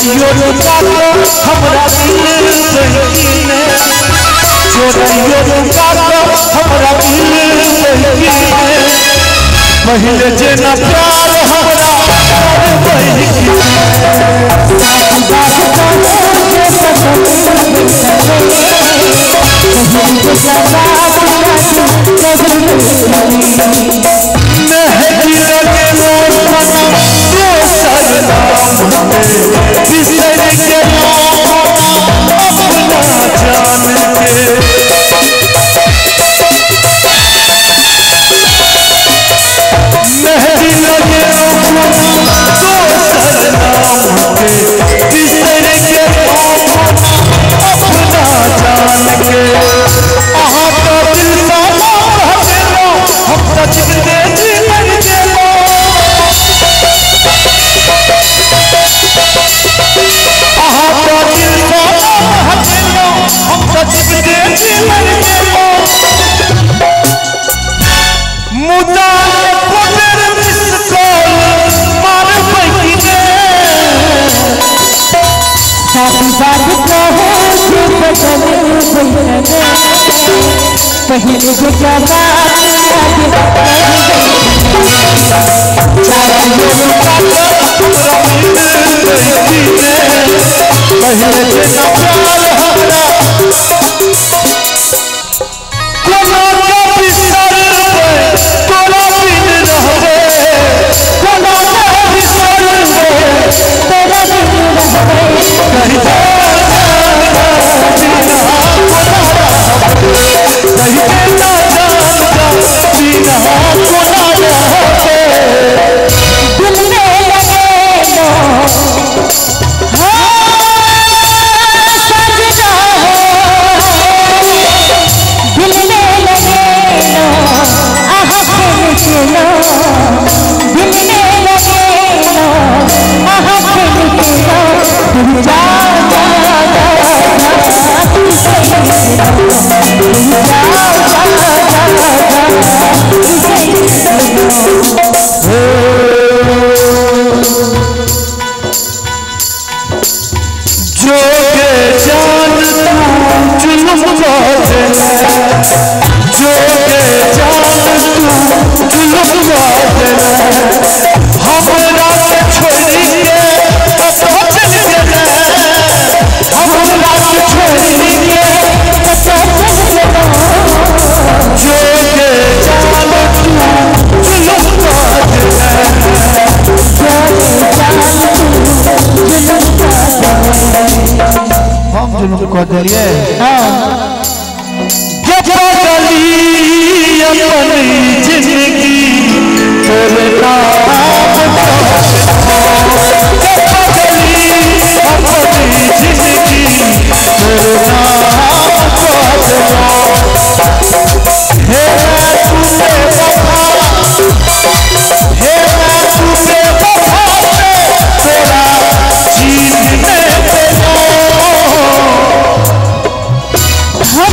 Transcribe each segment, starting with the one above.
चोरियो रुका तो हमरा दिल बहकीने चोरियो रुका तो हमरा दिल बहकीने पहले जेना प्यार हमरा बहकीने मेहदी लगे रोशना दोसर नाम बिसर के अपना जान के मेहदी लगे रोशना दोसर नाम बिसर के अपना जान के अहाँ तो दिल सा हम सच दे मर गेलो अहाँ तो दिल सा हटेलो हम सच दे मर गेलो मुदा पटर मिस कॉल मार बहिने साथी बात कहो जे बदल बहिने पहले जो क्या बात पहले जेना प्यार हमरा कोनो का बिसर तोरा बिन रहबे कोनो का बिसर तोरा बिन रहबे कहीं ना जानता बिना कोना रहते दिल में लगे लो सजना दिल में लगे लो चलो दिल में लगे लो चलो तुम जा जोगे जान तू जुल्म बाजे जोगे जान तू जुल्म बाजे हमरा के छोड़ी के कतो चल गेले हमरा के छोड़ी के कतो चल गेले जोगे जान तू जुल्म बाजे जोगे जान तू जुल्म बाजे हम जुल्म को दिए हां के बदली अपनी जिंदगी तोरे नाम के बदली अपनी जिंदगी तोरे नाम को हे तूने वफा हे तूने वफा तेरा जीने हम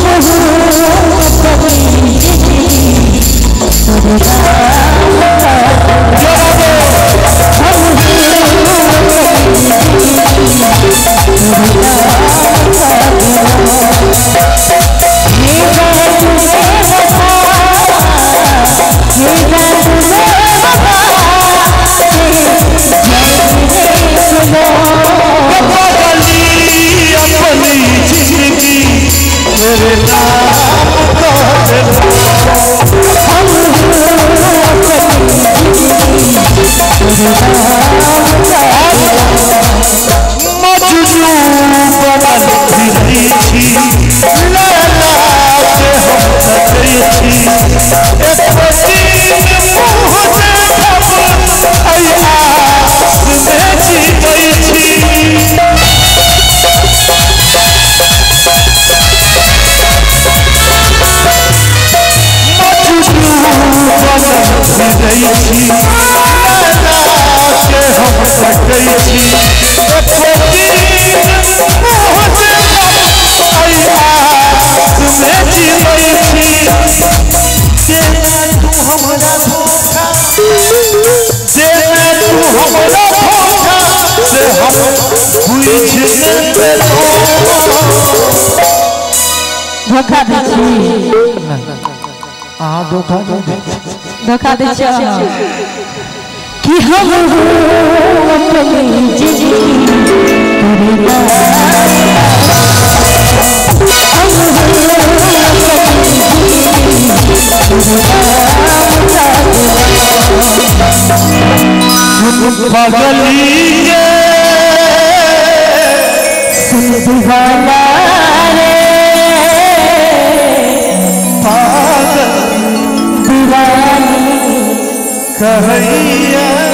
धोखा दै छी अहाँ धोखा धोखा दै छी कि हम अपनी जिंदगी पगलिए सुन दीवाना रे पागल दीवानी कहैया